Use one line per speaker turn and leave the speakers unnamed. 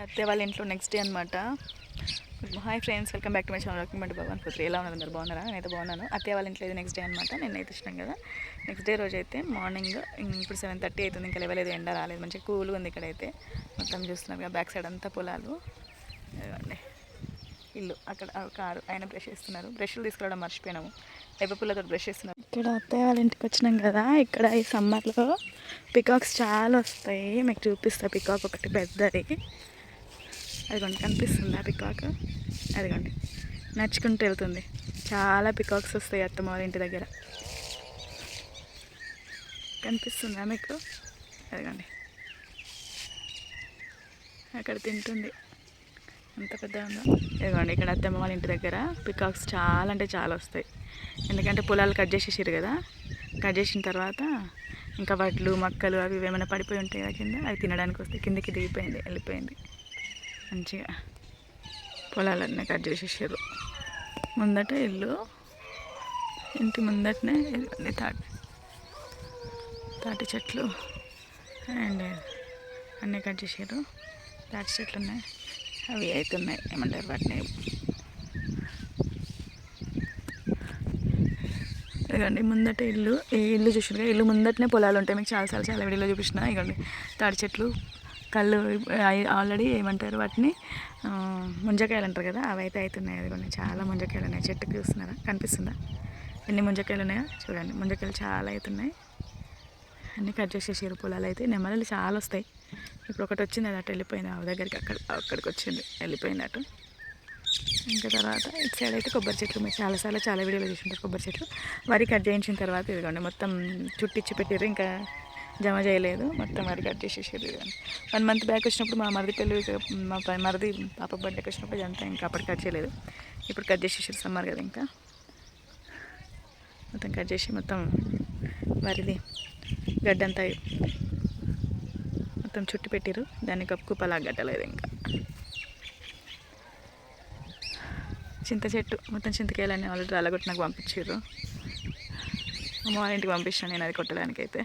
అత్తయ్య వాళ్ళ ఇంట్లో నెక్స్ట్ డే అనమాట. Hi friends, welcome back to my channel welcome to Bhagavan Putri. ఎలా ఉన్నారు అందరు? బాగున్నారా? నేనైతే బాగున్నాను. అత్తయ్య వాళ్ళ ఇంట్లో ఇది నెక్స్ట్ డే అనమాట. నేనైతే ఇష్టం కదా. నెక్స్ట్ డే రోజు అయితే మార్నింగ్ ఇప్పుడు 7:30 అవుతుంది. ఇంకా లేవలేదు, ఎండ రాలేదు, మంచిగా కూల్గా ఉంది. ఇక్కడైతే మొత్తం చూస్తున్నారు కదా, బ్యాక్ సైడ్ అంతా పొలాలు. ఇవ్వండి ఇల్లు, అక్కడ కారు ఆయన బ్రష్ చేస్తున్నారు. బ్రష్లు తీసుకురావడం మర్చిపోయినాము, వేప పుల్లతో బ్రష్ చేస్తున్నారు. ఇక్కడ అత్తయ్య వాళ్ళ ఇంటికి వచ్చినాం కదా. ఇక్కడ ఈ సమ్మర్లో పికాక్స్ చాలా వస్తాయి. మీకు చూపిస్తా. పికాక్ ఒకటి పెద్దది, అదిగోండి కనిపిస్తుంది ఆ పికాక్. అదిగోండి నడుచుకుంటూ వెళ్తుంది. చాలా పికాక్స్ వస్తాయి అత్తమ్మ వాళ్ళ ఇంటి దగ్గర. కనిపిస్తుందా మీకు? అదిగోండి అక్కడ తింటుంది, ఎంత పెద్ద ఉందో. ఇదిగోండి ఇక్కడ అత్తమ్మ వాళ్ళ ఇంటి దగ్గర పికాక్స్ చాలా అంటే చాలా వస్తాయి. ఎందుకంటే పొలాలు కట్ చేసేసారు కదా. కట్ చేసిన తర్వాత ఇంకా వడ్లు మొక్కలు అవి ఏమైనా పడిపోయి ఉంటాయి కదా కింద, అవి తినడానికి వస్తాయి. కిందకి దిగిపోయింది, వెళ్ళిపోయింది. మంచిగా పొలాలన్నీ కట్ చేసేసారు. ముందట ఇల్లు, ఇంటి ముందటనే తాటి చెట్లు అండ్ అన్నీ కట్ చేసారు. తాటి చెట్లు ఉన్నాయి, అవి అవుతున్నాయి, ఏమంటారు వాటిని, ఇదిగోండి ముందట ఇల్లు. ఈ ఇల్లు చూసిగా, ఇల్లు ముందటనే పొలాలు ఉంటాయి. మీకు చాలా వీడియోలో చూపించిన. ఇదిగోండి తాటి చెట్లు, కళ్ళు ఆల్రెడీ ఏమంటారు వాటిని, ముంజకాయలు అంటారు కదా, అవి అయితే అవుతున్నాయి. అదిగోండి చాలా ముంజకాయలు ఉన్నాయి. చెట్టుకి చూస్తున్నారా, కనిపిస్తుందా ఎన్ని ముంజకాయలు ఉన్నాయో? చూడండి ముంజకాయలు చాలా అవుతున్నాయి. అన్నీ కట్ చేసేసారు. పొలాలు అయితే నెమలి చాలా వస్తాయి. ఇప్పుడు ఒకటి వచ్చింది, అది అటు వెళ్ళిపోయింది. ఆ దగ్గరికి అక్కడికి వచ్చింది, వెళ్ళిపోయింది అటు. ఇంకా తర్వాత ఇటు సైడ్ అయితే కొబ్బరి చెట్లు. మీరు చాలా వీడియోలు చూసుంటారు కొబ్బరి చెట్లు. వరి కట్ చేయించిన తర్వాత ఇదిగోండి మొత్తం చుట్టిచ్చి పెట్టారు. ఇంకా జమ చేయలేదు, మొత్తం వరి కట్ చేసేసారు. 1 month బ్యాక్ వచ్చినప్పుడు మా మరిది పెళ్ళి, మా మరిది పాప బర్త్డేకి వచ్చినప్పుడు ఇదంతా ఇంకా అప్పటి కట్ చేయలేదు. ఇప్పుడు కట్ చేసేసారు, సమ్మర్ కదా, ఇంకా మొత్తం కట్ చేసి మొత్తం వరిది గడ్డంతా మొత్తం చుట్టి పెట్టారు. దాన్ని కుప్పలా గట్టలేదు. ఇంకా చింత చెట్టు, మొత్తం చింతకాయలన్నీ ఆల్రెడీ రాలగొట్టి నాకు పంపించారు. అమ్మ వాళ్ళ ఇంటికి పంపించాను నేను అది కొట్టడానికైతే.